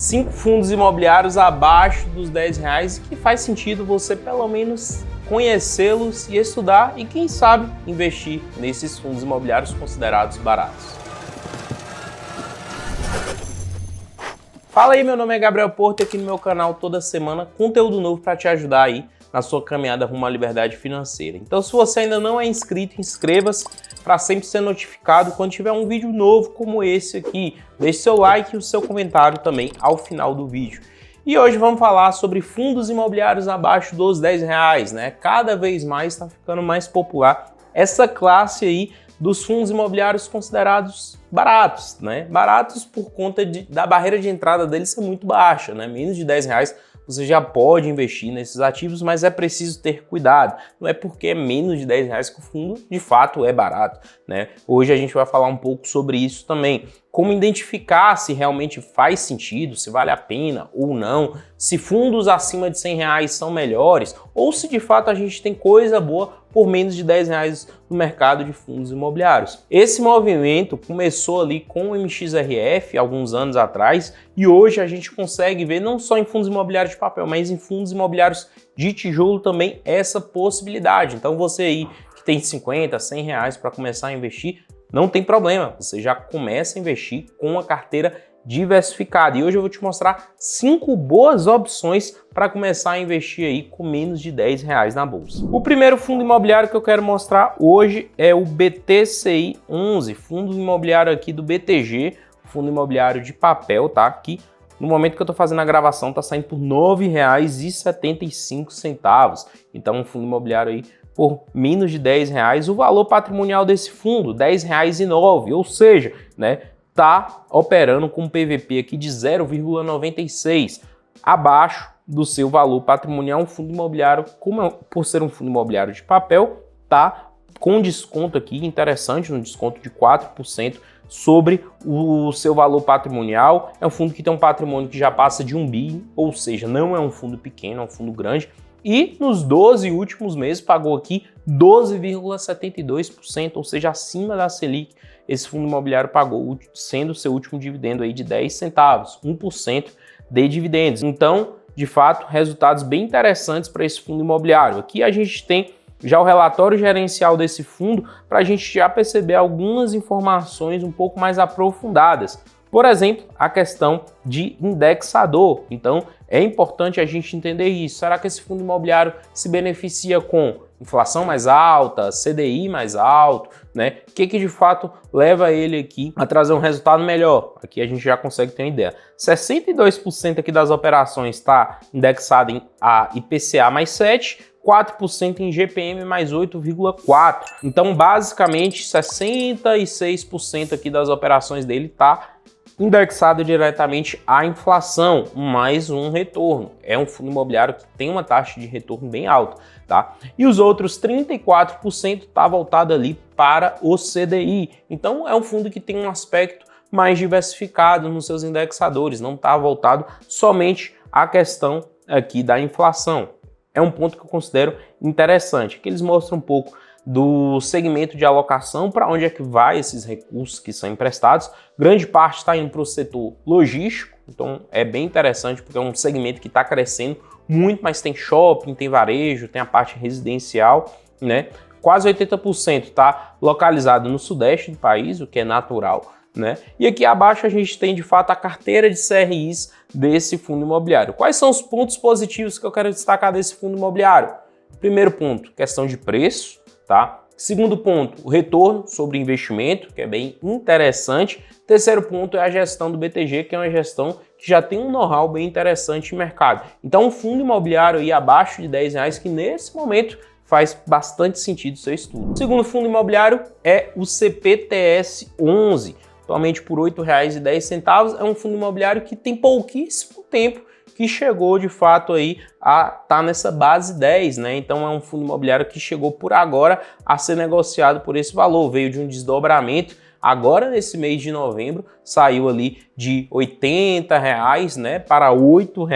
5 fundos imobiliários abaixo dos R$10 que faz sentido você pelo menos conhecê-los e estudar e quem sabe investir nesses fundos imobiliários considerados baratos. Fala aí, meu nome é Gabriel Porto e aqui no meu canal toda semana conteúdo novo para te ajudar aí na sua caminhada rumo à liberdade financeira. Então, se você ainda não é inscrito, inscreva-se para sempre ser notificado quando tiver um vídeo novo como esse aqui. Deixe seu like e o seu comentário também ao final do vídeo. E hoje vamos falar sobre fundos imobiliários abaixo dos R$10, né? Cada vez mais está ficando mais popular essa classe aí dos fundos imobiliários considerados baratos, né? Baratos por conta da barreira de entrada deles ser muito baixa, né? Menos de R$10 você já pode investir nesses ativos, mas é preciso ter cuidado. Não é porque é menos de R$10 que o fundo de fato é barato, né? Hoje a gente vai falar um pouco sobre isso também. Como identificar se realmente faz sentido, se vale a pena ou não, se fundos acima de R$100 são melhores, ou se de fato a gente tem coisa boa por menos de R$10 no mercado de fundos imobiliários. Esse movimento começou ali com o MXRF alguns anos atrás e hoje a gente consegue ver não só em fundos imobiliários de papel, mas em fundos imobiliários de tijolo também essa possibilidade. Então você aí que tem R$50, R$100 para começar a investir, não tem problema, você já começa a investir com uma carteira diversificada. E hoje eu vou te mostrar 5 boas opções para começar a investir aí com menos de R$10 na bolsa. O primeiro fundo imobiliário que eu quero mostrar hoje é o BTCI 11, fundo imobiliário aqui do BTG, fundo imobiliário de papel, tá? Aqui no momento que eu estou fazendo a gravação está saindo por R$ 9,75. Então um fundo imobiliário aí por menos de R$10, o valor patrimonial desse fundo R$10,09, ou seja, né, tá operando com um PVP aqui de 0,96, abaixo do seu valor patrimonial. Um fundo imobiliário, por ser um fundo imobiliário de papel, tá com desconto aqui interessante, um desconto de 4% sobre o seu valor patrimonial. É um fundo que tem um patrimônio que já passa de 1 bi, ou seja, não é um fundo pequeno, é um fundo grande. E nos 12 últimos meses pagou aqui 12,72%, ou seja, acima da Selic. Esse fundo imobiliário pagou, sendo o seu último dividendo aí de 10 centavos, 1% de dividendos. Então, de fato, resultados bem interessantes para esse fundo imobiliário. Aqui a gente tem já o relatório gerencial desse fundo para a gente já perceber algumas informações um pouco mais aprofundadas. Por exemplo, a questão de indexador. Então, é importante a gente entender isso. Será que esse fundo imobiliário se beneficia com inflação mais alta, CDI mais alto, né? O que de fato leva ele aqui a trazer um resultado melhor? Aqui a gente já consegue ter uma ideia. 62% aqui das operações está indexado em IPCA mais 7, 4% em GPM mais 8,4. Então, basicamente, 66% aqui das operações dele está indexado diretamente à inflação, mais um retorno. É um fundo imobiliário que tem uma taxa de retorno bem alta, tá? E os outros 34% está voltado ali para o CDI. Então é um fundo que tem um aspecto mais diversificado nos seus indexadores, não está voltado somente à questão aqui da inflação. É um ponto que eu considero interessante, que eles mostram um pouco do segmento de alocação, para onde é que vai esses recursos que são emprestados. Grande parte está indo para o setor logístico, então é bem interessante porque é um segmento que está crescendo muito, mas tem shopping, tem varejo, tem a parte residencial, né? Quase 80% está localizado no sudeste do país, o que é natural, né? E aqui abaixo a gente tem de fato a carteira de CRIs desse fundo imobiliário. Quais são os pontos positivos que eu quero destacar desse fundo imobiliário? Primeiro ponto, questão de preço. Tá? Segundo ponto, o retorno sobre investimento, que é bem interessante. Terceiro ponto é a gestão do BTG, que é uma gestão que já tem um know-how bem interessante no mercado. Então, um fundo imobiliário aí abaixo de R$10, que nesse momento faz bastante sentido o seu estudo. O segundo fundo imobiliário é o CPTS 11, atualmente por R$ 8,10. É um fundo imobiliário que tem pouquíssimo tempo que chegou de fato aí a estar nessa base 10, né? Então é um fundo imobiliário que chegou por agora a ser negociado por esse valor, veio de um desdobramento. Agora nesse mês de novembro saiu ali de R$ 80, né, para R$ 8,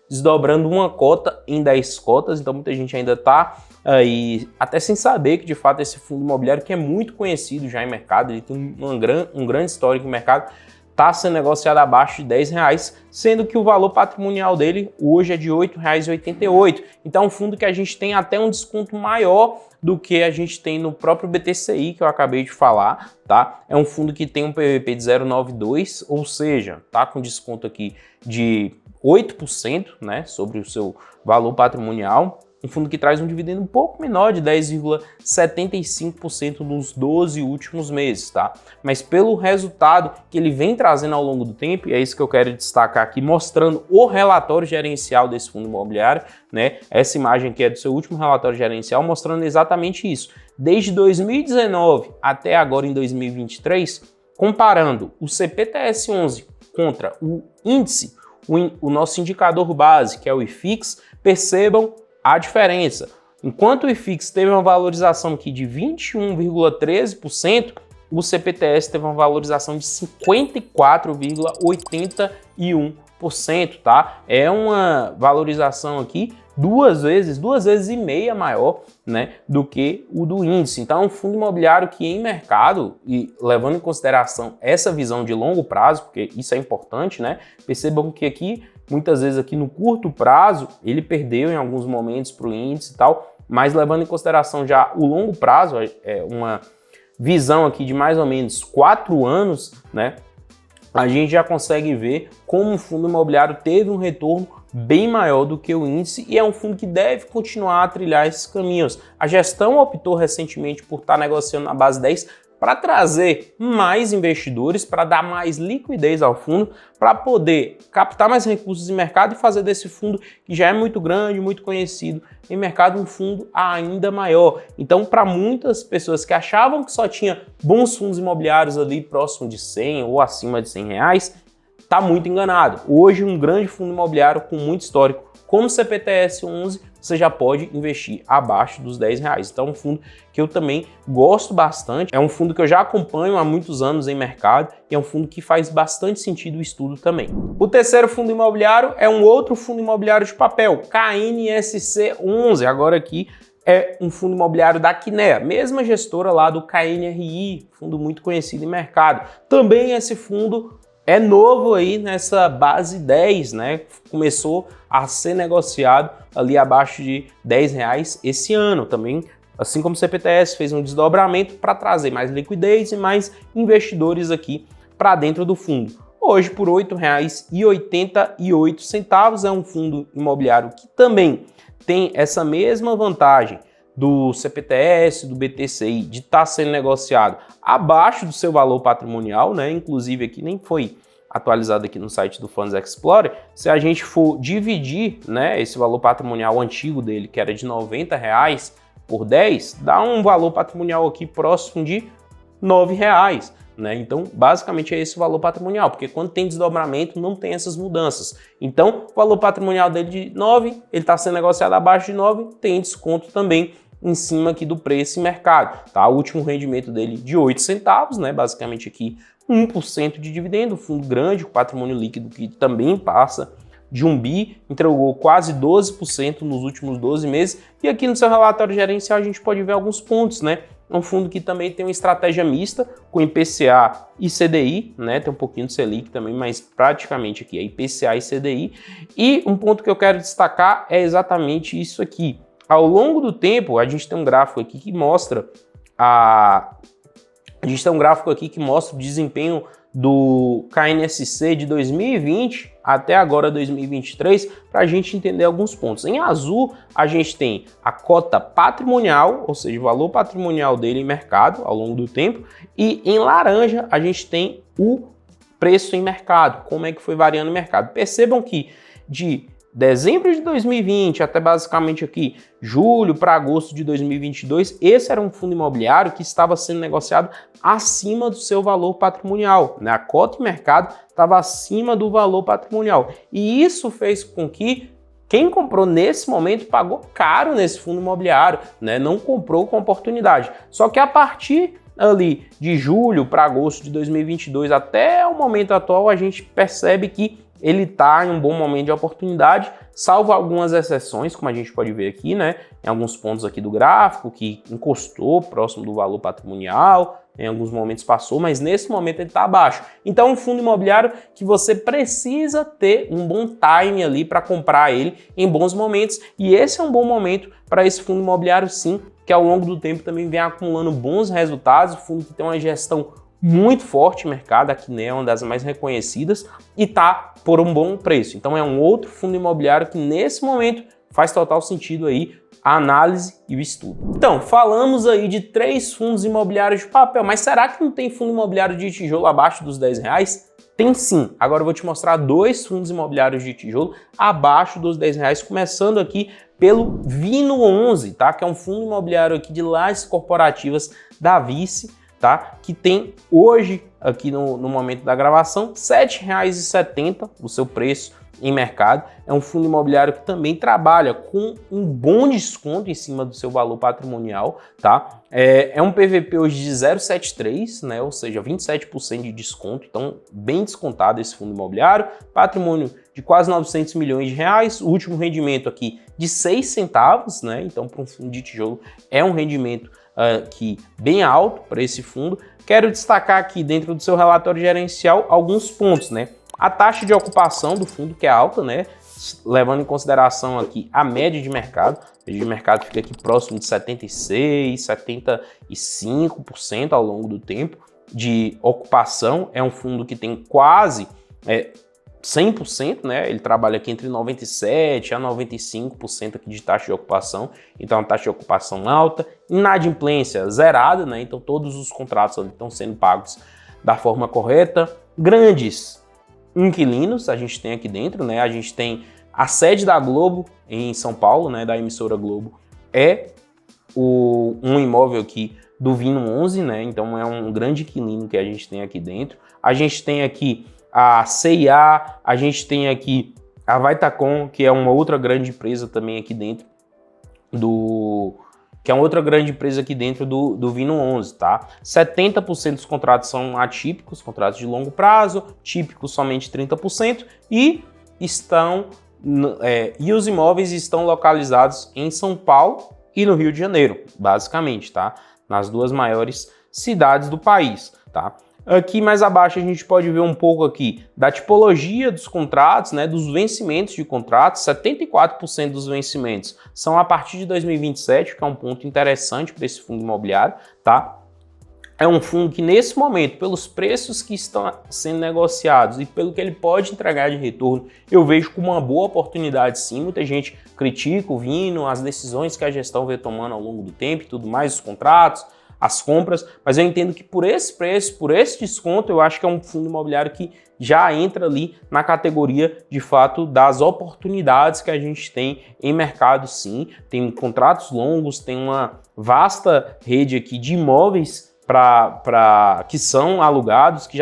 desdobrando uma cota em 10 cotas. Então muita gente ainda está aí até sem saber que de fato esse fundo imobiliário, que é muito conhecido já em mercado, ele tem um grande histórico no mercado, está sendo negociado abaixo de R$10, sendo que o valor patrimonial dele hoje é de R$ 8,88. Então é um fundo que a gente tem até um desconto maior do que a gente tem no próprio BTCI, que eu acabei de falar, tá? É um fundo que tem um PVP de 0,92, ou seja, tá com desconto aqui de 8%, né, sobre o seu valor patrimonial. Um fundo que traz um dividendo um pouco menor, de 10,75% nos 12 últimos meses, tá? Mas pelo resultado que ele vem trazendo ao longo do tempo, e é isso que eu quero destacar aqui, mostrando o relatório gerencial desse fundo imobiliário, né? Essa imagem aqui é do seu último relatório gerencial, mostrando exatamente isso. Desde 2019 até agora em 2023, comparando o CPTS11 contra o índice, o nosso indicador base, que é o IFIX, percebam a diferença. Enquanto o IFIX teve uma valorização aqui de 21,13%, o CPTS teve uma valorização de 54,81%, tá? É uma valorização aqui duas vezes e meia maior, né, do que o do índice. Então é um fundo imobiliário que em mercado, e levando em consideração essa visão de longo prazo, porque isso é importante, né? Percebam que aqui muitas vezes aqui no curto prazo, ele perdeu em alguns momentos para o índice e tal, mas levando em consideração já o longo prazo, é uma visão aqui de mais ou menos 4 anos, né? A gente já consegue ver como o fundo imobiliário teve um retorno bem maior do que o índice e é um fundo que deve continuar a trilhar esses caminhos. A gestão optou recentemente por estar negociando na base 10 para trazer mais investidores, para dar mais liquidez ao fundo, para poder captar mais recursos em mercado e fazer desse fundo, que já é muito grande, muito conhecido em mercado, um fundo ainda maior. Então, para muitas pessoas que achavam que só tinha bons fundos imobiliários ali próximo de 100 ou acima de R$100, está muito enganado. Hoje, um grande fundo imobiliário com muito histórico, como o CPTS11, você já pode investir abaixo dos R$10. Então é um fundo que eu também gosto bastante, é um fundo que eu já acompanho há muitos anos em mercado e é um fundo que faz bastante sentido o estudo também. O terceiro fundo imobiliário é um outro fundo imobiliário de papel, KNSC11, agora aqui é um fundo imobiliário da Kinea, mesma gestora lá do KNRI, fundo muito conhecido em mercado. Também esse fundo é novo aí nessa base 10, né? Começou a ser negociado ali abaixo de R$10 esse ano também, assim como o CPTS fez um desdobramento para trazer mais liquidez e mais investidores aqui para dentro do fundo. Hoje, por R$ 8,88, é um fundo imobiliário que também tem essa mesma vantagem do CPTS, do BTCI, de estar sendo negociado abaixo do seu valor patrimonial, né? Inclusive aqui nem foi atualizado aqui no site do Funds Explorer. Se a gente for dividir, né, esse valor patrimonial antigo dele, que era de R$90 por 10, dá um valor patrimonial aqui próximo de R$9, né? Então, basicamente é esse o valor patrimonial, porque quando tem desdobramento não tem essas mudanças. Então, o valor patrimonial dele de 9, ele está sendo negociado abaixo de 9, tem desconto também em cima aqui do preço em mercado, tá? O último rendimento dele de 8 centavos, né? Basicamente aqui 1% de dividendo, fundo grande, com patrimônio líquido que também passa de 1 bi, entregou quase 12% nos últimos 12 meses, e aqui no seu relatório gerencial a gente pode ver alguns pontos, né? É um fundo que também tem uma estratégia mista com IPCA e CDI, né? Tem um pouquinho de Selic também, mas praticamente aqui é IPCA e CDI. E um ponto que eu quero destacar é exatamente isso aqui. Ao longo do tempo, a gente tem um gráfico aqui que mostra o desempenho do KNSC de 2020 até agora 2023, para a gente entender alguns pontos. Em azul, a gente tem a cota patrimonial, ou seja, o valor patrimonial dele em mercado ao longo do tempo, e em laranja a gente tem o preço em mercado, como é que foi variando o mercado. Percebam que de dezembro de 2020 até basicamente aqui julho para agosto de 2022, esse era um fundo imobiliário que estava sendo negociado acima do seu valor patrimonial, né? A cota em mercado estava acima do valor patrimonial. E isso fez com que quem comprou nesse momento pagou caro nesse fundo imobiliário, né? Não comprou com oportunidade. Só que a partir ali de julho para agosto de 2022 até o momento atual, a gente percebe que ele está em um bom momento de oportunidade, salvo algumas exceções, como a gente pode ver aqui, né? Em alguns pontos aqui do gráfico, que encostou próximo do valor patrimonial, em alguns momentos passou, mas nesse momento ele está abaixo. Então é um fundo imobiliário que você precisa ter um bom time ali para comprar ele em bons momentos, e esse é um bom momento para esse fundo imobiliário sim, que ao longo do tempo também vem acumulando bons resultados, um fundo que tem uma gestão muito forte no mercado, aqui né, é uma das mais reconhecidas e tá por um bom preço. Então é um outro fundo imobiliário que nesse momento faz total sentido aí a análise e o estudo. Então, falamos aí de 3 fundos imobiliários de papel, mas será que não tem fundo imobiliário de tijolo abaixo dos R$10? Tem sim. Agora eu vou te mostrar 2 fundos imobiliários de tijolo abaixo dos R$10, começando aqui pelo Vino11, tá? Que é um fundo imobiliário aqui de lajes corporativas da Vice, tá? Que tem hoje, aqui no momento da gravação, R$ 7,70 o seu preço em mercado. É um fundo imobiliário que também trabalha com um bom desconto em cima do seu valor patrimonial, tá? É um PVP hoje de 0,73, né? Ou seja, 27% de desconto, então bem descontado esse fundo imobiliário. Patrimônio de quase R$900 milhões, o último rendimento aqui de 6 centavos, né? Então para um fundo de tijolo é um rendimento aqui bem alto para esse fundo. Quero destacar aqui dentro do seu relatório gerencial alguns pontos, né? A taxa de ocupação do fundo, que é alta, né? Levando em consideração aqui a média de mercado. A média de mercado fica aqui próximo de 76%, 75% ao longo do tempo de ocupação. É um fundo que tem quase 100%, né? Ele trabalha aqui entre 97% a 95% aqui de taxa de ocupação. Então, a taxa de ocupação alta. Inadimplência zerada, né? Então, todos os contratos estão sendo pagos da forma correta. Grandes inquilinos a gente tem aqui dentro, né? A gente tem a sede da Globo em São Paulo, né? Da emissora Globo, é um imóvel aqui do Vino11, né? Então é um grande inquilino que a gente tem aqui dentro. A gente tem aqui a CIA, a gente tem aqui a Vitacom, que é uma outra grande empresa também aqui dentro do Vino11, tá? 70% dos contratos são atípicos, contratos de longo prazo, típicos somente 30%, e os imóveis estão localizados em São Paulo e no Rio de Janeiro, basicamente, tá? Nas 2 maiores cidades do país, tá? Aqui mais abaixo a gente pode ver um pouco aqui da tipologia dos contratos, né, dos vencimentos de contratos. 74% dos vencimentos são a partir de 2027, que é um ponto interessante para esse fundo imobiliário, tá? É um fundo que nesse momento, pelos preços que estão sendo negociados e pelo que ele pode entregar de retorno, eu vejo como uma boa oportunidade sim. Muita gente critica o Vino, as decisões que a gestão vem tomando ao longo do tempo e tudo mais, os contratos, as compras, mas eu entendo que por esse preço, por esse desconto, eu acho que é um fundo imobiliário que já entra ali na categoria, de fato, das oportunidades que a gente tem em mercado, sim. Tem contratos longos, tem uma vasta rede aqui de imóveis que são alugados, que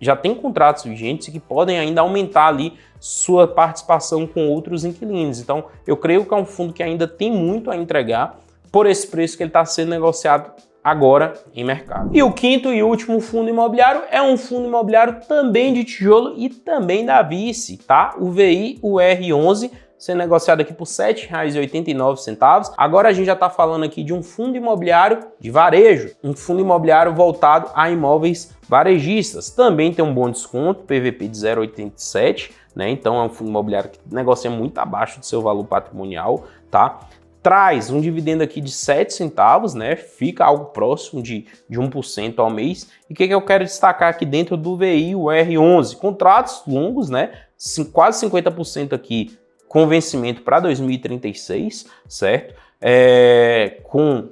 já tem contratos vigentes e que podem ainda aumentar ali sua participação com outros inquilinos. Então, eu creio que é um fundo que ainda tem muito a entregar por esse preço que ele está sendo negociado agora em mercado. E o quinto e último fundo imobiliário é um fundo imobiliário também de tijolo e também da Vice, tá? O VIUR11, sendo negociado aqui por R$ 7,89. Agora a gente já está falando aqui de um fundo imobiliário de varejo, um fundo imobiliário voltado a imóveis varejistas. Também tem um bom desconto, PVP de 0,87, né? Então é um fundo imobiliário que negocia muito abaixo do seu valor patrimonial, tá? Traz um dividendo aqui de 7 centavos, né? Fica algo próximo de 1% ao mês. E o que eu quero destacar aqui dentro do VIUR11? Contratos longos, né? Quase 50% aqui com vencimento para 2036, certo? Com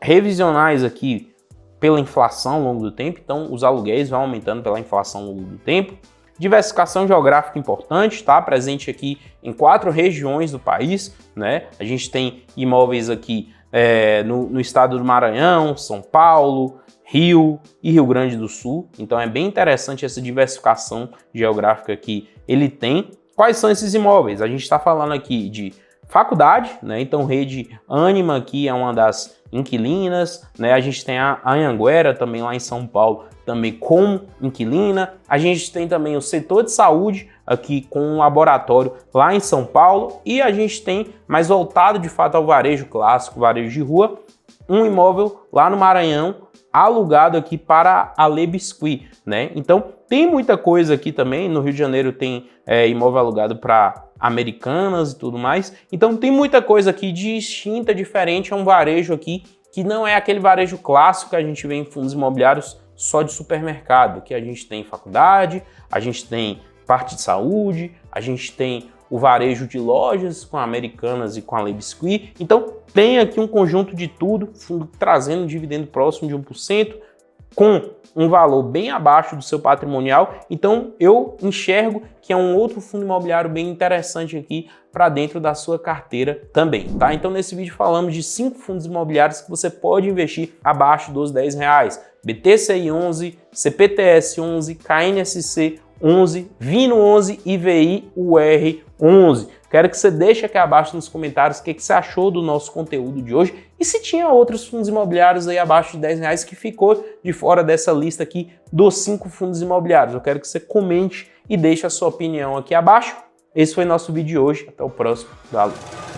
revisionais aqui pela inflação ao longo do tempo. Então, os aluguéis vão aumentando pela inflação ao longo do tempo. Diversificação geográfica importante, tá? Presente aqui em 4 regiões do país, né? A gente tem imóveis aqui no estado do Maranhão, São Paulo, Rio e Rio Grande do Sul. Então é bem interessante essa diversificação geográfica que ele tem. Quais são esses imóveis? A gente está falando aqui de faculdade, né? Então Rede Ânima aqui é uma das inquilinas, né? A gente tem a Anhanguera também lá em São Paulo, também como inquilina. A gente tem também o setor de saúde aqui com um laboratório lá em São Paulo, e a gente tem mais voltado de fato ao varejo clássico, varejo de rua, um imóvel lá no Maranhão, alugado aqui para a Le Biscuit, né? Então tem muita coisa aqui também, no Rio de Janeiro tem imóvel alugado para Americanas e tudo mais, então tem muita coisa aqui distinta, diferente, é um varejo aqui que não é aquele varejo clássico que a gente vê em fundos imobiliários só de supermercado, que a gente tem faculdade, a gente tem parte de saúde, a gente tem o varejo de lojas com a Americanas e com a Le Biscuit. Então tem aqui um conjunto de tudo, fundo trazendo um dividendo próximo de 1%, com um valor bem abaixo do seu patrimonial. Então eu enxergo que é um outro fundo imobiliário bem interessante aqui para dentro da sua carteira também, tá? Então nesse vídeo falamos de 5 fundos imobiliários que você pode investir abaixo dos R$10. BTCI 11, CPTS 11, KNSC 11, Vino 11 e VIUR 11. Quero que você deixe aqui abaixo nos comentários o que você achou do nosso conteúdo de hoje e se tinha outros fundos imobiliários aí abaixo de R$10 que ficou de fora dessa lista aqui dos 5 fundos imobiliários. Eu quero que você comente e deixe a sua opinião aqui abaixo. Esse foi nosso vídeo de hoje. Até o próximo. Valeu!